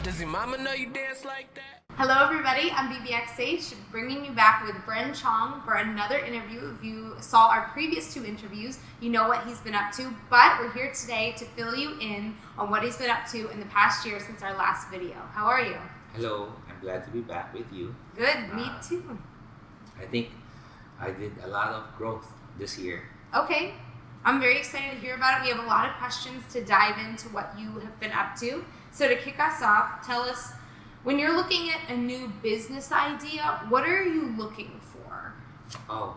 Does your mama know you dance like that? Hello everybody, I'm BBXH, bringing you back with Bren Chong for another interview. If you saw our previous two interviews, you know what he's been up to, but we're here today to fill you in on what he's been up to in the past year since our last video. How are you? Hello, I'm glad to be back with you. Good, me too. I think I did a lot of growth this year. Okay, I'm very excited to hear about it. We have a lot of questions to dive into what you have been up to. So to kick us off, tell us, when you're looking at a new business idea, what are you looking for? Oh,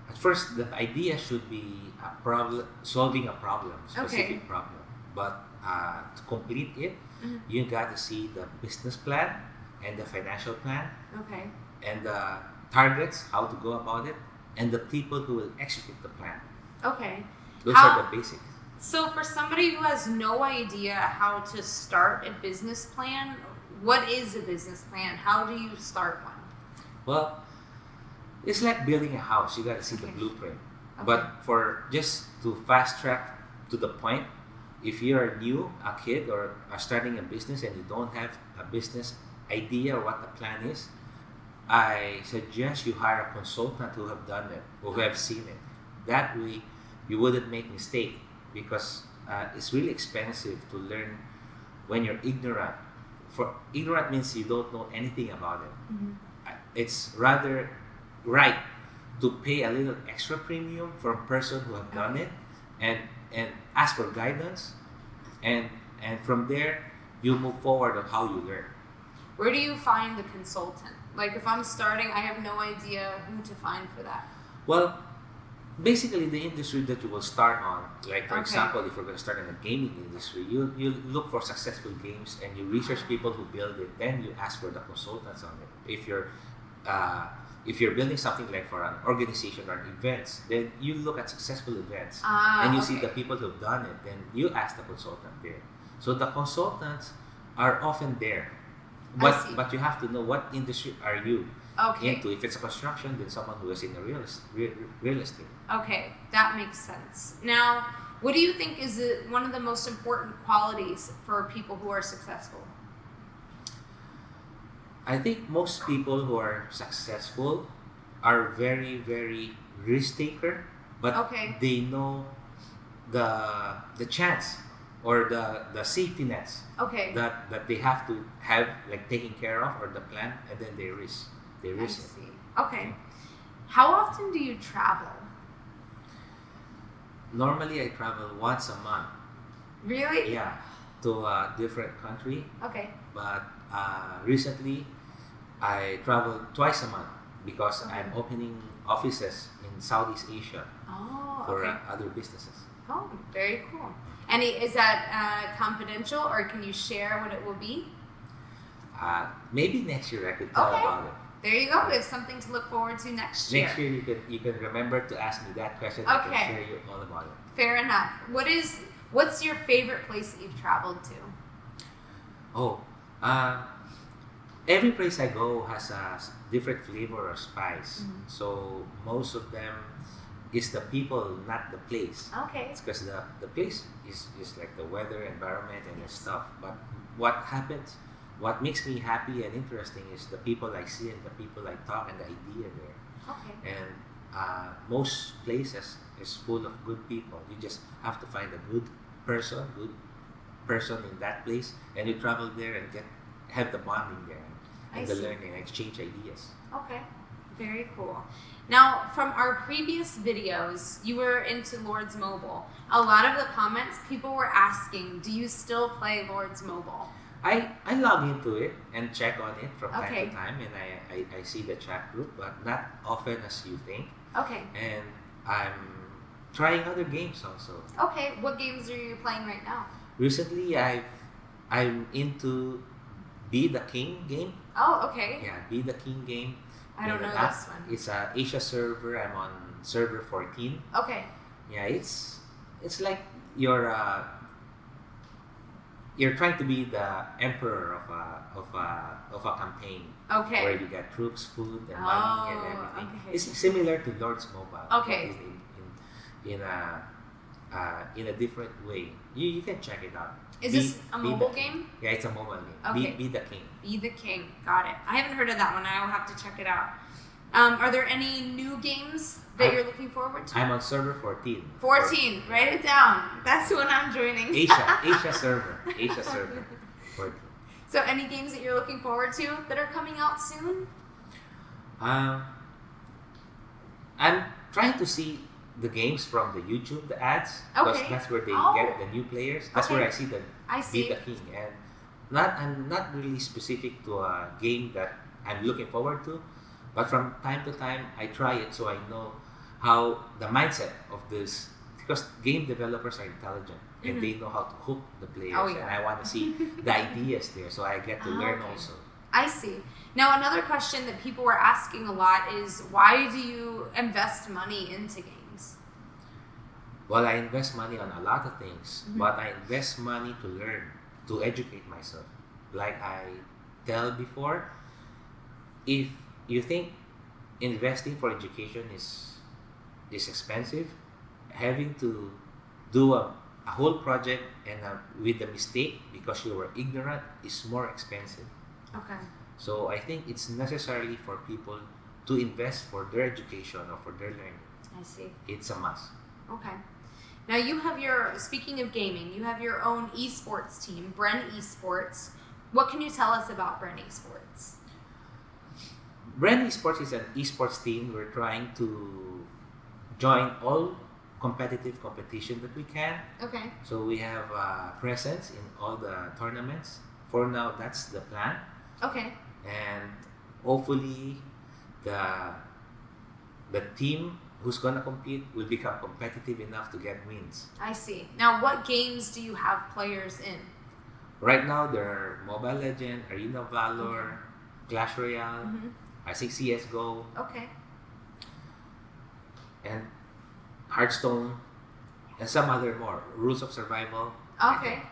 at first the idea should be a problem, solving a problem, specific problem. But to complete it, you got to see the business plan and the financial plan. Okay. And the targets, how to go about it, and the people who will execute the plan. Okay. Those are the basics. So for somebody who has no idea how to start a business plan, what is a business plan? How do you start one? Well, it's like building a house. You got to see the blueprint. Okay. But for just to fast track to the point, if you're new, a kid, or are starting a business and you don't have a business idea or what the plan is, I suggest you hire a consultant who have done it or who have seen it. That way, you wouldn't make mistake, because it's really expensive to learn when you're ignorant. For ignorant means you don't know anything about it. It's rather right to pay a little extra premium for a person who have done it, and ask for guidance, and from there you move forward on how you learn. Where do you find the consultant? Like if I'm starting, I have no idea who to find for that. Well, basically the industry that you will start on, like for example, if you're going to start in the gaming industry, you look for successful games and you research people who build it, then you ask for the consultants on it. If you're building something like for an organization or events, then you look at successful events and you see the people who've done it, then you ask the consultant there. So the consultants are often there, but you have to know what industry are you into. If it's a construction, then someone who is in the real estate. Okay, that makes sense. Now, what do you think is one of the most important qualities for people who are successful? I think most people who are successful are very, very risk taker, but they know the chance or the safety nets that they have to have, like taken care of, or the plan, and then they risk it. Okay. How often do you travel? Normally I travel once a month. Really? Yeah, to a different country. Okay. But recently I travel twice a month because I'm opening offices in Southeast Asia for other businesses. Oh, very cool. And is that confidential, or can you share what it will be? Maybe next year I could tell about it. There you go. We have something to look forward to next year. Next year you can remember to ask me that question. I can share you all about it. Fair enough. What's your favorite place that you've traveled to? Every place I go has a different flavor or spice. So most of them is the people, not the place. Okay. It's because the place is like the weather, environment, and the stuff. But what makes me happy and interesting is the people I see and the people I talk and the idea there. Okay. And most places is full of good people. You just have to find a good person in that place, and you travel there and have the bonding there and the learning and exchange ideas. Okay. Very cool. Now, from our previous videos, you were into Lourdes Mobile. A lot of the comments, people were asking, do you still play Lourdes Mobile? I log into it and check on it from time to time, and I see the chat group, but not often as you think. Okay. And I'm trying other games also. Okay. What games are you playing right now? Recently, I'm into Be the King game. Oh, okay. Yeah, Be the King game. I don't know this one. It's a Asia server. I'm on server 14. Okay. Yeah, it's like you're trying to be the emperor of a campaign. Okay. Where you get troops, food, and money, and everything. Okay. It's similar to Lourdes Mobile. Okay. in a different way. You can check it out. Is this a mobile game? Yeah, it's a mobile game. Okay. Be the king. Be the King. Got it. I haven't heard of that one. I will have to check it out. Are there any new games that you're looking forward to? I'm on server 14. 14. Write it down. That's when I'm joining. Asia server. 14. So any games that you're looking forward to that are coming out soon? I'm trying to see the games from the YouTube, the ads, because Okay. that's where they Oh. get the new players. That's Okay. where I see the I see. Be the King, and I'm not really specific to a game that I'm looking forward to, but from time to time I try it so I know how the mindset of this, because game developers are intelligent and they know how to hook the players, Oh, yeah. and I want to see the ideas there, so I get to learn Okay. also. I see. Now, another question that people were asking a lot is, why do you invest money into games? Well, I invest money on a lot of things, Mm-hmm. but I invest money to learn, to educate myself. Like I tell before, if you think investing for education is expensive, having to do a whole project and with a mistake because you were ignorant is more expensive. Okay. So I think it's necessarily for people to invest for their education or for their learning. I see. It's a must. Okay. Now speaking of gaming, you have your own esports team, Bren Esports. What can you tell us about Bren Esports? Bren Esports is an esports team. We're trying to join all competitive competition that we can. Okay. So we have presence in all the tournaments. For now, that's the plan. Okay. And hopefully the team who's gonna compete will become competitive enough to get wins. I see. Now, what games do you have players in? Right now, there are Mobile Legends, Arena of Valor, Clash Royale, Mm-hmm. I think CSGO, Okay. and Hearthstone, and some other more. Rules of Survival. Okay.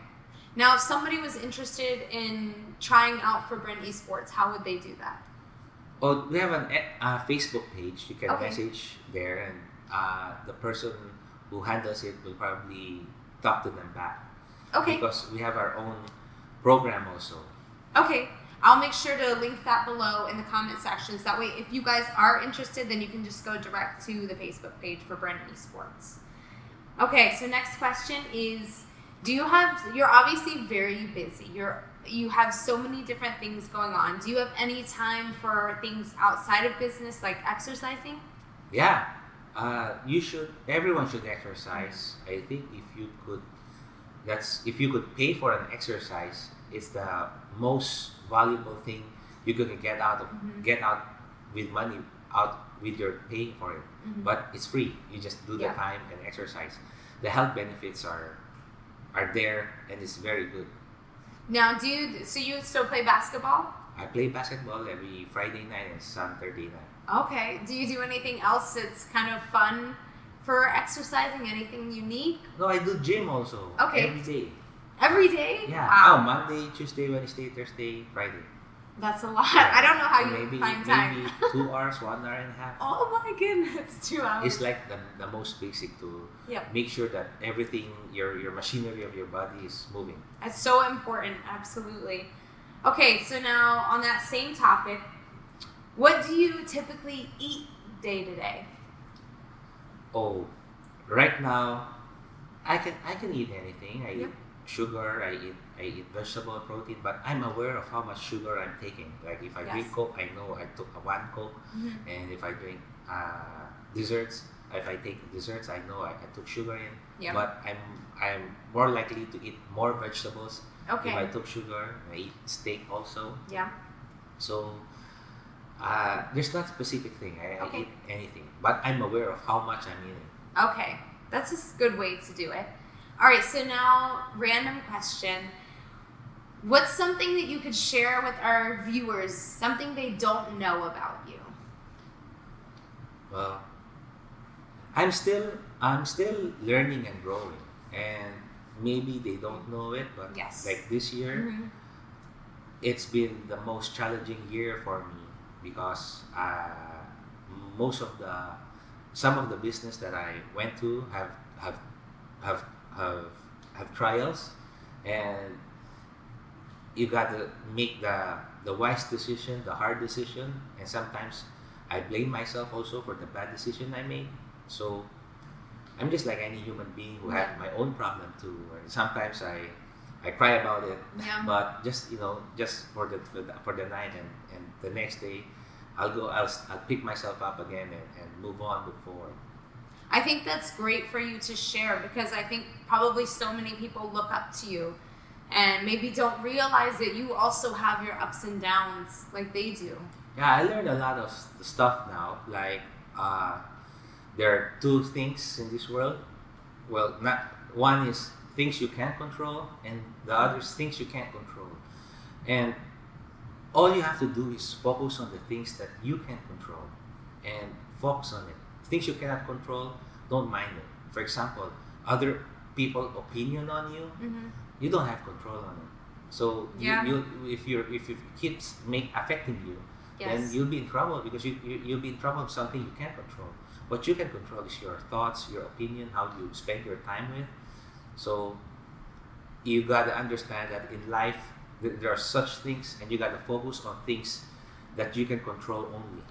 Now, if somebody was interested in trying out for Bren Esports, how would they do that? Oh, we have a Facebook page. You can Okay. message there, and the person who handles it will probably talk to them back. Okay. Because we have our own program also. Okay. I'll make sure to link that below in the comment sections. That way, if you guys are interested, then you can just go direct to the Facebook page for Bren Esports. Okay, so next question is, you're obviously very busy. You have so many different things going on. Do you have any time for things outside of business, like exercising? Yeah, everyone should exercise. I think if you could pay for an exercise, it's the most valuable thing you can get out with money out with your paying for it. Mm-hmm. But it's free. You just do the Yeah. time and exercise. The health benefits are there, and it's very good. Now, you still play basketball? I play basketball every Friday night and Saturday night. Okay. Do you do anything else that's kind of fun for exercising? Anything unique? No, I do gym also. Okay. Every day. Every day? Yeah. Wow. Oh, Monday, Tuesday, Wednesday, Thursday, Friday. That's a lot. I don't know how you maybe find time. maybe 2 hours, 1 hour and a half. Oh my goodness, 2 hours. It's like the most basic to Yep. make sure that everything, your machinery of your body is moving. That's so important, absolutely. Okay, so now on that same topic, what do you typically eat day to day? Oh, right now, I can eat anything. I Yep. eat sugar. I eat vegetable protein. But I'm aware of how much sugar I'm taking. Like if I Yes. drink Coke, I know I took one Coke. Mm-hmm. And if I drink desserts, if I take desserts, I know I took sugar in. Yep. But I'm more likely to eat more vegetables. Okay. If I took sugar, I eat steak also. Yeah. So there's not a specific thing. I Okay. eat anything, but I'm aware of how much I'm eating. Okay, that's a good way to do it. All right, so now, random question. What's something that you could share with our viewers, something they don't know about you? Well, I'm still learning and growing, and maybe they don't know it, but Yes. like this year, Mhm. it's been the most challenging year for me because some of the business that I went to have have have have trials, and you got to make the wise decision, the hard decision, and sometimes I blame myself also for the bad decision I made. So I'm just like any human being who Yeah. have my own problem too. And sometimes I cry about it, Yeah. but just just for the night, and the next day I'll pick myself up again and move on, move forward. I think that's great for you to share, because I think probably so many people look up to you and maybe don't realize that you also have your ups and downs like they do. Yeah, I learned a lot of stuff now. Like there are two things in this world. Well, not one is things you can control, and the other is things you can't control. And all you have to do is focus on the things that you can control, and focus on it. Things you cannot control, don't mind it. For example, other people's opinion on you, Mm-hmm. you don't have control on it. So Yeah. if it keeps affecting you, then Yes. you'll be in trouble, because you'll be in trouble with something you can't control. What you can control is your thoughts, your opinion, how you spend your time with. So you gotta understand that in life there are such things, and you gotta focus on things that you can control only.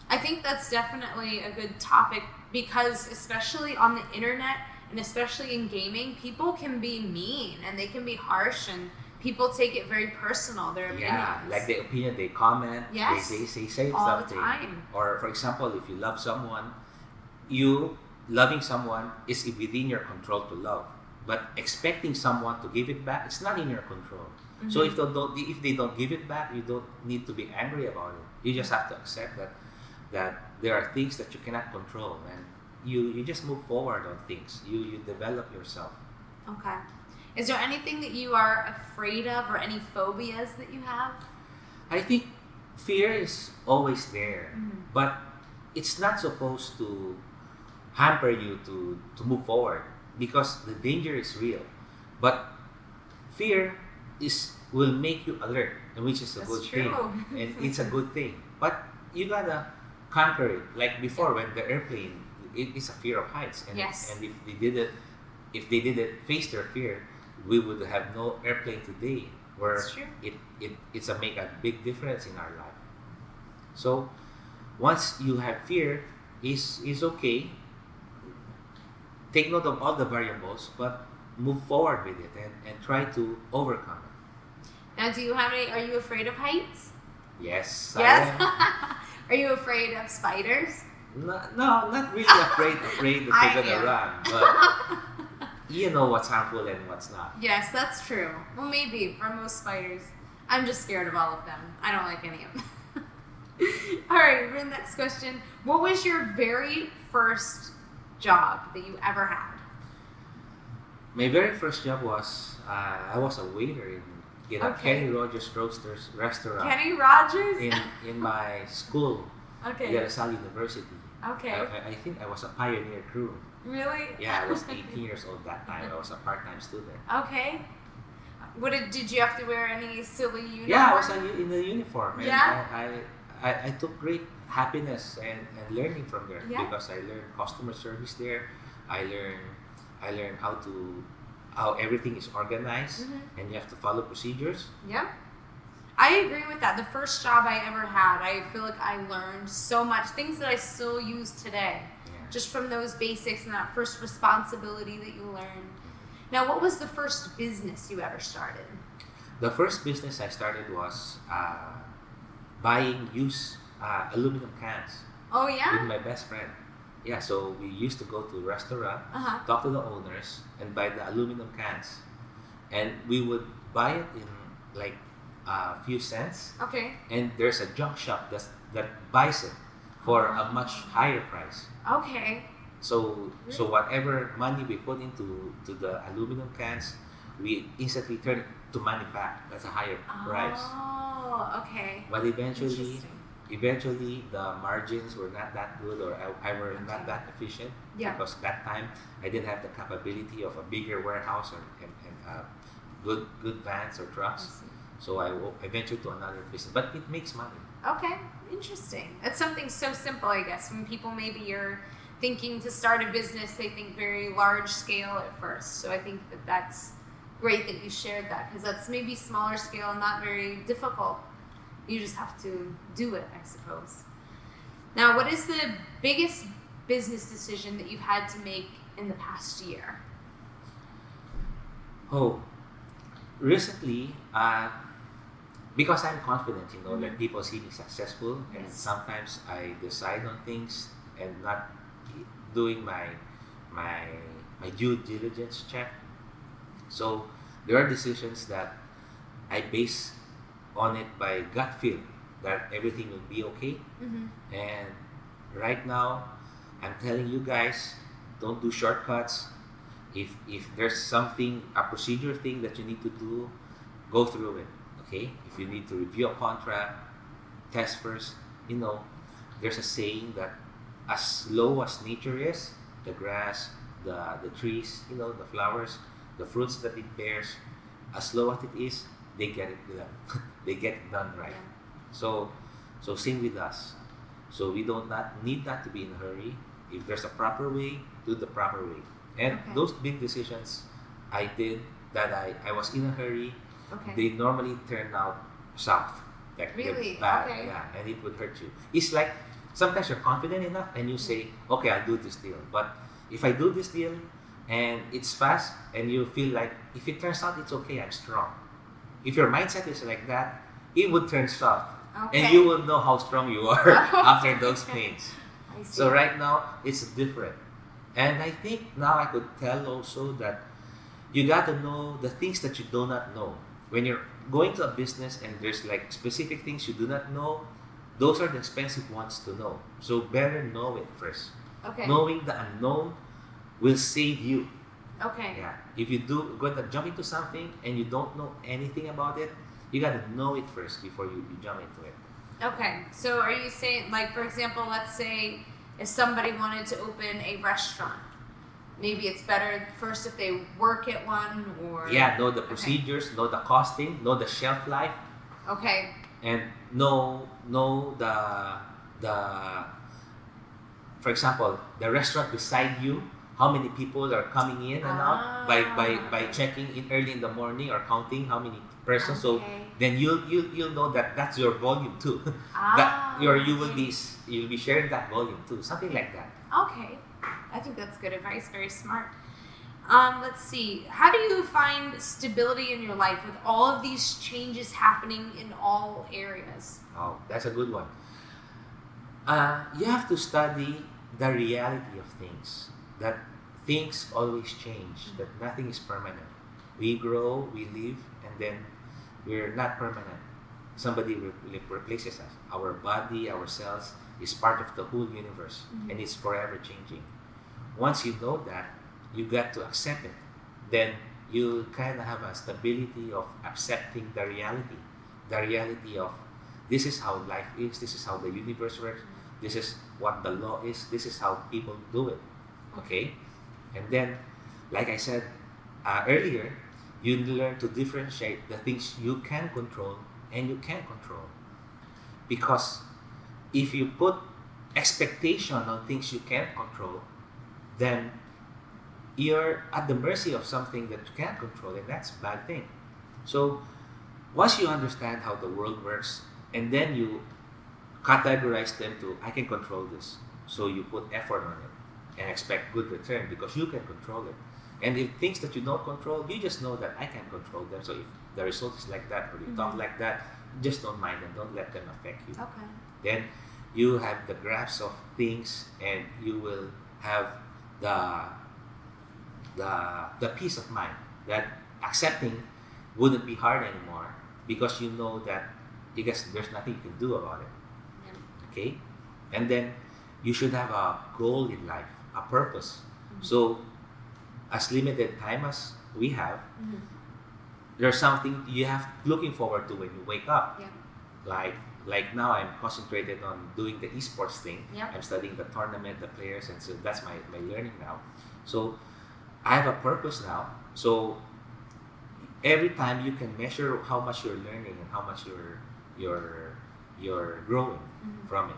I think that's definitely a good topic, because especially on the internet and especially in gaming, people can be mean and they can be harsh, and people take it very personal, their opinions. Yeah, like the opinion, they comment, Yes. they say All the something. time. Or for example, if you love someone, you loving someone is within your control to love. But expecting someone to give it back, it's not in your control. So if they don't give it back, you don't need to be angry about it. You just have to accept that there are things that you cannot control, and you just move forward on things. You develop yourself. Okay. Is there anything that you are afraid of, or any phobias that you have? I think fear is always there, Mhm. but it's not supposed to hamper you to move forward, because the danger is real. But fear will make you alert, and which is a That's good true. thing, and it's a good thing. But you gotta conquer it. Like before, when the airplane, it is a fear of heights, and Yes. and if they didn't face their fear, we would have no airplane today. Where That's true. it's make a big difference in our life. So once you have fear, is okay. Take note of all the variables, but move forward with it, and try to overcome it. Now, do you have any? Are you afraid of heights? Yes, Yes. I am. Are you afraid of spiders? No, not really afraid that I you're gonna am. run, but you know what's harmful and what's not. Yes, that's true. Well, maybe for most spiders. I'm just scared of all of them. I don't like any of them. All right, the next question. What was your very first job that you ever had? My very first job was I was a waiter in a Okay. Kenny Rogers Roasters restaurant Kenny Rogers? in my school, Okay. Lasal University. Okay. I think I was a pioneer crew. Really? Yeah, I was 18 years old that time. I was a part-time student. Okay. Did you have to wear any silly uniform? Yeah, I was in the uniform. And Yeah. I took great happiness and learning from there, Yeah. because I learned customer service there. I learned how everything is organized, Mhm. and you have to follow procedures. Yeah. I agree with that. The first job I ever had, I feel like I learned so much, things that I still use today, Yeah. just from those basics and that first responsibility that you learned. Now, what was the first business you ever started? The first business I started was buying used aluminum cans Oh, yeah? with my best friend. Yeah, so we used to go to a restaurant, Uh-huh. talk to the owners, and buy the aluminum cans. And we would buy it in like a few cents, Okay. and there's a junk shop that buys it for a much higher price. Okay. So whatever money we put into the aluminum cans, we instantly turn it to money back. That's a higher price. Oh, okay. But eventually Interesting. the margins were not that good, or I were not Okay. that efficient, Yeah. because that time I didn't have the capability of a bigger warehouse and good vans or I trucks. see. So I ventured to another business, but it makes money. Okay, interesting. It's something so simple, I guess. When people maybe thinking to start a business, they think very large scale at first. So I think that that's great that you shared that, because that's maybe smaller scale and not very difficult. You just have to do it, I suppose. Now, what is the biggest business decision that you've had to make in the past year? Oh, recently, because I'm confident, that people see me successful, and Yes. sometimes I decide on things and not doing my due diligence check. So there are decisions that I base on it by gut feel that everything will be okay. Mm-hmm. And right now, I'm telling you guys, don't do shortcuts. If there's something, a procedure thing that you need to do, go through it. Okay? If you need to review a contract, test first. There's a saying that as low as nature is, the grass, the trees, the flowers, the fruits that it bears, as low as it is, they get it done. They get it done right. Yeah. So same with us. So we need not to be in a hurry. If there's a proper way, do the proper way. And Okay. those big decisions I did that I was in a hurry, Okay. they normally turn out south. Like they're Really? bad. Okay. Yeah, and it would hurt you. It's like sometimes you're confident enough and you say, okay, I'll do this deal. But if I do this deal and it's fast and you feel like if it turns out it's okay, I'm strong. If your mindset is like that, it would turn south. Okay. And you will know how strong you are after those pains. I see. So right now, it's different. And I think now I could tell also that you got to know the things that you do not know. When you're going to a business and there's like specific things you do not know, those are the expensive ones to know. So better know it first. Okay. Knowing the unknown will save you. Okay. Yeah. If you going to jump into something and you don't know anything about it, you got to know it first before you jump into it. Okay. So are you saying, like, for example, let's say if somebody wanted to open a restaurant, maybe it's better first if they work at one, or Yeah, know the procedures, know the costing, know the shelf life, Okay. and know the for example, the restaurant beside you, how many people are coming in and out by checking in early in the morning or counting how many persons. So Okay. then you'll know that that's your volume too. Ah, You'll be sharing that volume too, something like that. Okay. I think that's good advice. Very smart. Let's see. How do you find stability in your life with all of these changes happening in all areas? Oh, that's a good one. You have to study the reality of things. That things always change. That nothing is permanent. We grow, we live, and then we're not permanent. Somebody replaces us. Our body, our cells is part of the whole universe, and it's forever changing. Once you know that, you got to accept it. Then you kind of have a stability of accepting the reality. The reality of this is how life is, this is how the universe works, this is what the law is, this is how people do it. Okay? And then, like I said earlier, you learn to differentiate the things you can control and you can't control. Because if you put expectation on things you can't control, then you're at the mercy of something that you can't control, and that's a bad thing. So once you understand how the world works, and then you categorize them to, I can control this. So you put effort on it and expect good return because you can control it. And if things that you don't control, you just know that I can control them. So if the result is like that or you talk like that, just don't mind them. Don't let them affect you. Okay. Then you have the grasp of things, and you will have the peace of mind that accepting wouldn't be hard anymore because you know that there's nothing you can do about it. Yeah. Okay? And then you should have a goal in life, a purpose. So as limited time as we have, there's something you have looking forward to when you wake up. Yeah. Like now I'm concentrated on doing the esports thing. Yep. I'm studying the tournament, the players, and so that's my learning now. So I have a purpose now. So every time you can measure how much you're learning and how much you're growing from it.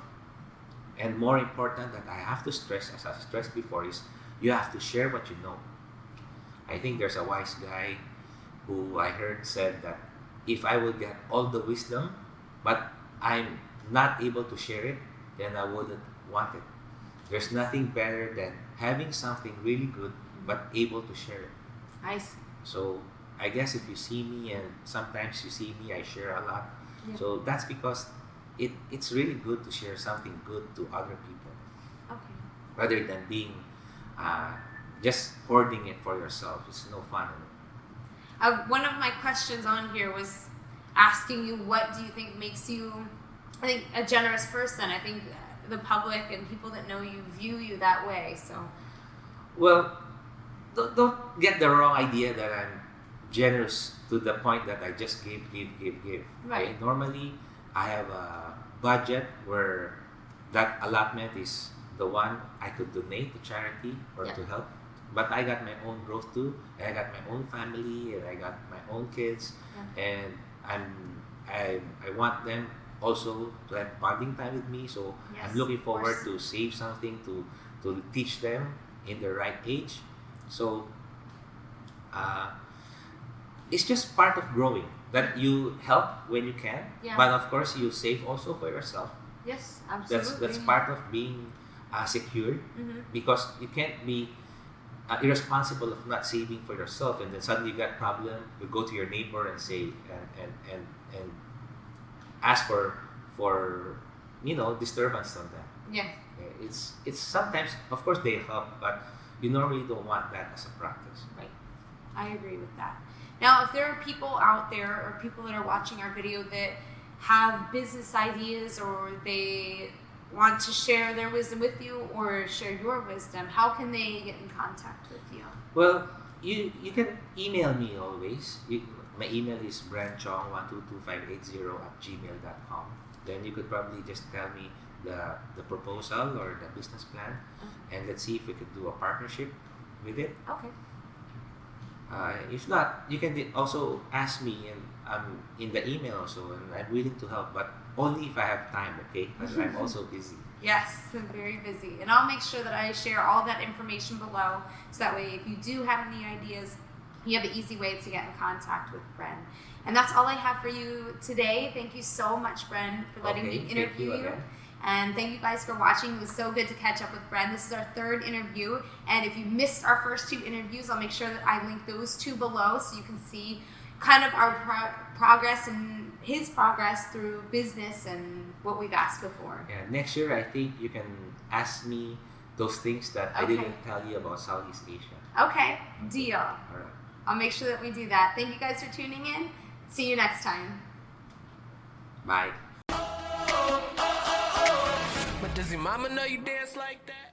And more important that I have to stress, as I stressed before, is you have to share what you know. I think there's a wise guy who I heard said that if I will get all the wisdom, but I'm not able to share it, then I wouldn't want it. There's nothing better than having something really good, but able to share it. I see. So I guess if you see me, and sometimes you see me, I share a lot. Yeah. So that's because it's really good to share something good to other people, Okay. rather than being just hoarding it for yourself. It's no fun in it. One of my questions on here was asking you, what do you think makes you, I think, a generous person? I think the public and people that know you view you that way. So, Well, don't get the wrong idea that I'm generous to the point that I just give. Right. Okay? Normally, I have a budget where that allotment is the one I could donate to charity or Yeah. to help. But I got my own growth too, and I got my own family, and I got my own kids, and I want them also to have bonding time with me. So Yes, I'm looking of forward course. to save something to teach them in the right age. So it's just part of growing that you help when you can, Yeah. but of course you save also for yourself. yes, absolutely. That's part of being secured, Mhm. because you can't be irresponsible of not saving for yourself, and then suddenly you got problem. You go to your neighbor and say and ask for disturbance from them. Yeah. It's sometimes, of course, they help, but you normally don't want that as a practice. Right. I agree with that. Now, if there are people out there or people that are watching our video that have business ideas, or they want to share their wisdom with you or share your wisdom, how can they get in contact with you? Well, you can email me always. My email is brenchong122580@gmail.com. Then you could probably just tell me the proposal or the business plan, and let's see if we could do a partnership with it. Okay. If not, you can also ask me, and I'm in the email also, and I'm willing to help, but only if I have time, okay? Because I'm also busy. Yes, I'm very busy. And I'll make sure that I share all that information below, so that way if you do have any ideas, you have an easy way to get in contact with Bren. And that's all I have for you today. Thank you so much, Bren, for letting Okay, me thank interview you you. again. And thank you guys for watching. It was so good to catch up with Bren. This is our third interview. And if you missed our first two interviews, I'll make sure that I link those two below so you can see kind of our progress and his progress through business and what we've asked before. Yeah, next year I think you can ask me those things that I Okay. didn't tell you about Southeast Asia. Okay, deal. All right. I'll make sure that we do that. Thank you guys for tuning in. See you next time. Bye. But does your mama know you dance like that?